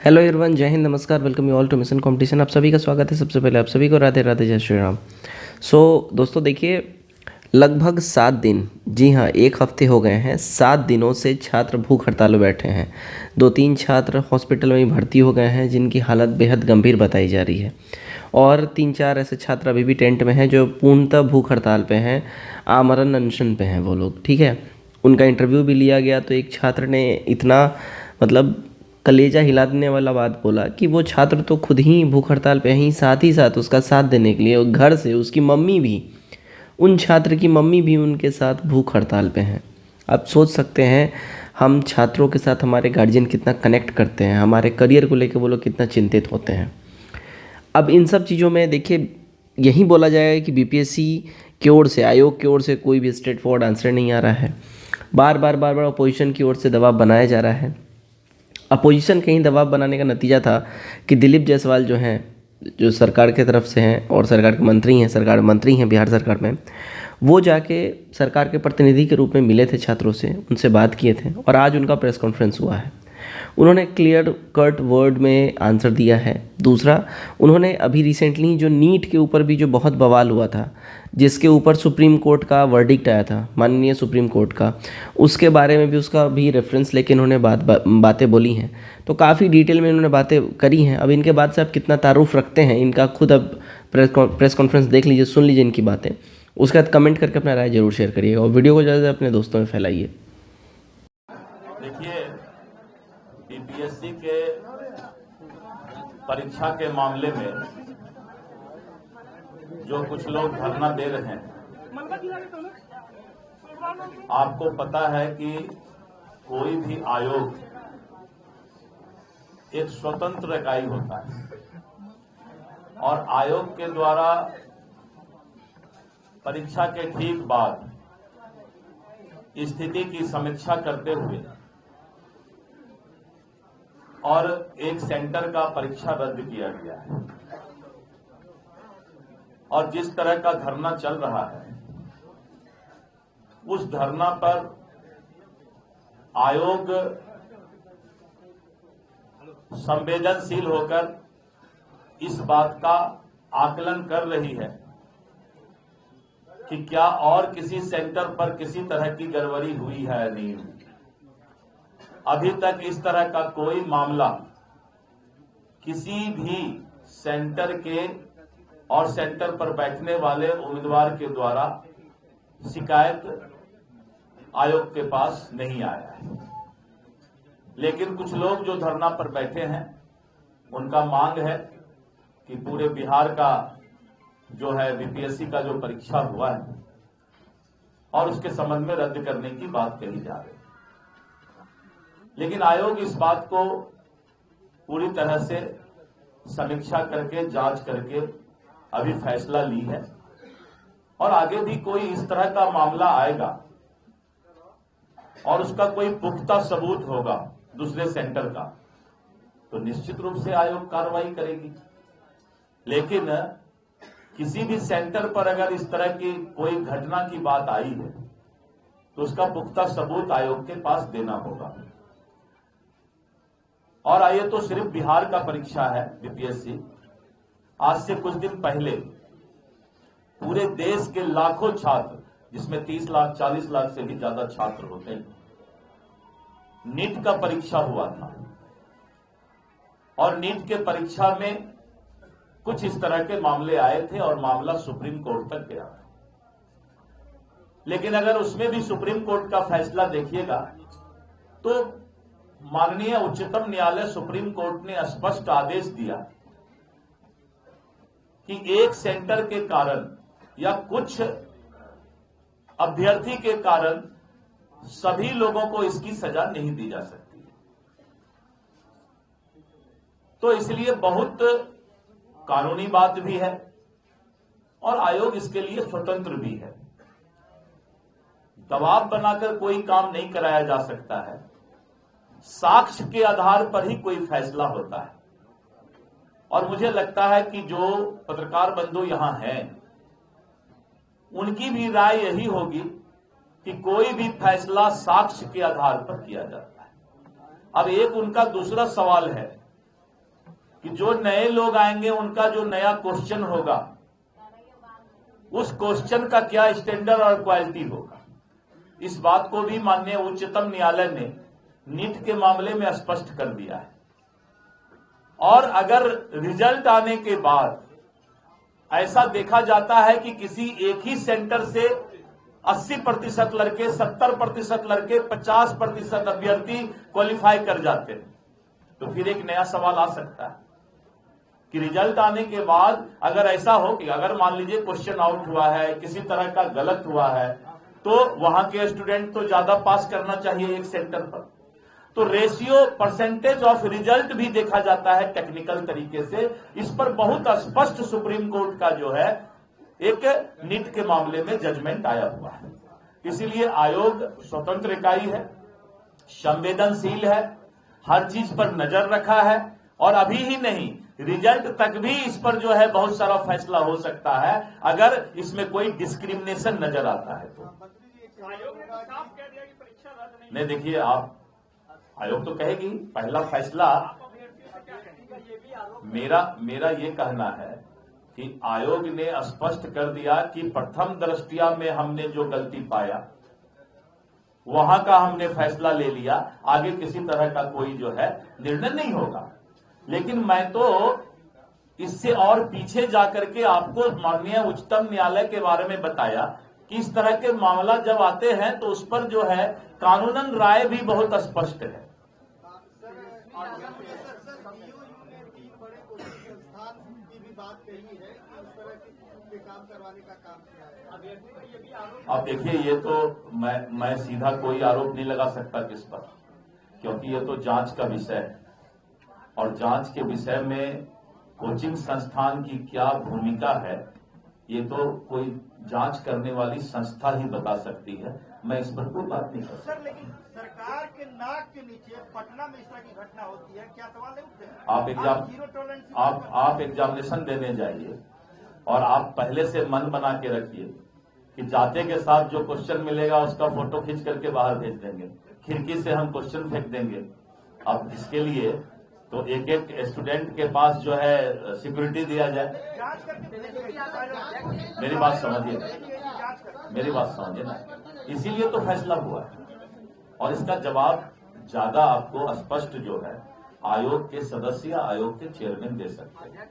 Hello everyone, जय हिंद, नमस्कार, welcome you all to mission competition. आप सभी का स्वागत है। सबसे पहले आप सभी को राधे राधे, जय श्री राम। दोस्तों देखिए, लगभग 7 दिन, जी हाँ 1 हफ्ते हो गए हैं। 7 दिनों से छात्र भूख हड़ताल में बैठे हैं। 2-3 छात्र हॉस्पिटल में ही भर्ती हो गए हैं जिनकी हालत बेहद गंभीर बताई जा रही है, और 3-4 ऐसे छात्र अभी भी टेंट में हैं जो पूर्णतः भूख हड़ताल पे हैं, आमरण अनशन पे हैं वो लोग, ठीक है। उनका इंटरव्यू भी लिया गया तो एक छात्र ने इतना मतलब कलेजा हिला देने वाला बात बोला कि वो छात्र तो खुद ही भूख हड़ताल पे ही साथ उसका साथ देने के लिए घर से उसकी मम्मी भी, उन छात्र की मम्मी भी उनके साथ भूख हड़ताल पे हैं। आप सोच सकते हैं हम छात्रों के साथ हमारे गार्जियन कितना कनेक्ट करते हैं, हमारे करियर को लेकर वो लोग कितना चिंतित होते हैं। अब इन सब चीज़ों में देखिए, यही बोला जाएगा कि बीपीएससी की ओर से, आयोग की ओर से कोई भी स्ट्रेट फॉरवर्ड आंसर नहीं आ रहा है। बार बार अपोजिशन की ओर से दबाव बनाया जा रहा है। अपोजिशन कहीं दबाव बनाने का नतीजा था कि दिलीप जायसवाल जो हैं, जो सरकार के तरफ से हैं और सरकार के मंत्री हैं, सरकार मंत्री हैं बिहार सरकार में, वो जाके सरकार के प्रतिनिधि के रूप में मिले थे छात्रों से, उनसे बात किए थे, और आज उनका प्रेस कॉन्फ्रेंस हुआ है। उन्होंने क्लियर कट वर्ड में आंसर दिया है। दूसरा, उन्होंने अभी रिसेंटली जो नीट के ऊपर भी जो बहुत बवाल हुआ था, जिसके ऊपर सुप्रीम कोर्ट का वर्डिक्ट आया था, माननीय सुप्रीम कोर्ट का, उसके बारे में भी उसका भी रेफरेंस लेके इन्होंने बातें बोली हैं। तो काफ़ी डिटेल में इन्होंने बातें करी हैं। अब इनके बाद से आप कितना तारुफ रखते हैं इनका, खुद अब प्रेस कॉन्फ्रेंस देख लीजिए, सुन लीजिए इनकी बातें, उसके बाद कमेंट करके अपना राय जरूर शेयर करिएगा और वीडियो को ज़्यादा अपने दोस्तों में फैलाइए। देखिए, बीपीएससी के परीक्षा के मामले में जो कुछ लोग धरना दे रहे हैं, आपको पता है कि कोई भी आयोग एक स्वतंत्र इकाई होता है और आयोग के द्वारा परीक्षा के ठीक बाद स्थिति की समीक्षा करते हुए और एक सेंटर का परीक्षा रद्द किया गया है। और जिस तरह का धरना चल रहा है, उस धरना पर आयोग संवेदनशील होकर इस बात का आकलन कर रही है कि क्या और किसी सेंटर पर किसी तरह की गड़बड़ी हुई है या नहीं हुई। अभी तक इस तरह का कोई मामला किसी भी सेंटर के और सेंटर पर बैठने वाले उम्मीदवार के द्वारा शिकायत आयोग के पास नहीं आया है। लेकिन कुछ लोग जो धरना पर बैठे हैं, उनका मांग है कि पूरे बिहार का जो है बीपीएससी का जो परीक्षा हुआ है और उसके संबंध में रद्द करने की बात कही जा रही है। लेकिन आयोग इस बात को पूरी तरह से समीक्षा करके, जांच करके अभी फैसला ली है, और आगे भी कोई इस तरह का मामला आएगा और उसका कोई पुख्ता सबूत होगा दूसरे सेंटर का, तो निश्चित रूप से आयोग कार्रवाई करेगी। लेकिन किसी भी सेंटर पर अगर इस तरह की कोई घटना की बात आई है तो उसका पुख्ता सबूत आयोग के पास देना होगा। और आइए, तो सिर्फ बिहार का परीक्षा है बीपीएससी। आज से कुछ दिन पहले पूरे देश के लाखों छात्र, जिसमें 30 लाख 40 लाख से भी ज्यादा छात्र होते हैं, नीट का परीक्षा हुआ था। और नीट के परीक्षा में कुछ इस तरह के मामले आए थे और मामला सुप्रीम कोर्ट तक गया था। लेकिन अगर उसमें भी सुप्रीम कोर्ट का फैसला देखिएगा तो माननीय उच्चतम न्यायालय सुप्रीम कोर्ट ने स्पष्ट आदेश दिया कि एक सेंटर के कारण या कुछ अभ्यर्थी के कारण सभी लोगों को इसकी सजा नहीं दी जा सकती। तो इसलिए बहुत कानूनी बात भी है और आयोग इसके लिए स्वतंत्र भी है। दबाव बनाकर कोई काम नहीं कराया जा सकता है। साक्ष्य के आधार पर ही कोई फैसला होता है। और मुझे लगता है कि जो पत्रकार बंधु यहां हैं, उनकी भी राय यही होगी कि कोई भी फैसला साक्ष्य के आधार पर किया जाता है। अब एक उनका दूसरा सवाल है कि जो नए लोग आएंगे उनका जो नया क्वेश्चन होगा उस क्वेश्चन का क्या स्टैंडर्ड और क्वालिटी होगा। इस बात को भी माननीय उच्चतम न्यायालय ने नीट के मामले में स्पष्ट कर दिया है। और अगर रिजल्ट आने के बाद ऐसा देखा जाता है कि किसी एक ही सेंटर से 80% लड़के, 70% लड़के, 50% अभ्यर्थी क्वालिफाई कर जाते हैं, तो फिर एक नया सवाल आ सकता है कि रिजल्ट आने के बाद अगर ऐसा हो कि अगर मान लीजिए क्वेश्चन आउट हुआ है, किसी तरह का गलत हुआ है, तो वहां के स्टूडेंट तो ज्यादा पास करना चाहिए एक सेंटर पर। तो रेशियो, परसेंटेज ऑफ रिजल्ट भी देखा जाता है टेक्निकल तरीके से। इस पर बहुत स्पष्ट सुप्रीम कोर्ट का जो है एक नीट के मामले में जजमेंट आया हुआ है। इसीलिए आयोग स्वतंत्र इकाई है, संवेदनशील है, हर चीज पर नजर रखा है, और अभी ही नहीं रिजल्ट तक भी इस पर जो है बहुत सारा फैसला हो सकता है अगर इसमें कोई डिस्क्रिमिनेशन नजर आता है तो। नहीं, देखिए, आप आयोग तो कहेगी, पहला फैसला मेरा ये कहना है कि आयोग ने स्पष्ट कर दिया कि प्रथम दृष्टया में हमने जो गलती पाया वहां का हमने फैसला ले लिया, आगे किसी तरह का कोई जो है निर्णय नहीं होगा। लेकिन मैं तो इससे और पीछे जाकर के आपको माननीय उच्चतम न्यायालय के बारे में बताया कि इस तरह के मामला जब आते हैं तो उस पर जो है कानूनन राय भी बहुत स्पष्ट है। अब देखिए, ये तो मैं सीधा कोई आरोप नहीं लगा सकता किस पर, क्योंकि ये तो जांच का विषय है, और जांच के विषय में कोचिंग संस्थान की क्या भूमिका है ये तो कोई जांच करने वाली संस्था ही बता सकती है। मैं इस पर कोई बात नहीं कर सकता। सर, लेकिन सरकार के नाक के नीचे पटना में इस तरह की घटना होती है, क्या सवाल उठते हैं? आप एग्जामिनेशन देने जाइए और आप पहले से मन बना के रखिए कि जाते के साथ जो क्वेश्चन मिलेगा उसका फोटो खींच करके बाहर भेज देंगे, खिड़की से हम क्वेश्चन फेंक देंगे। अब इसके लिए तो एक एक स्टूडेंट के पास जो है सिक्योरिटी दिया जाए। मेरी बात समझिए ना, इसीलिए तो फैसला हुआ है, और इसका जवाब ज्यादा आपको स्पष्ट जो है आयोग के सदस्य, आयोग के चेयरमैन दे सकते हैं।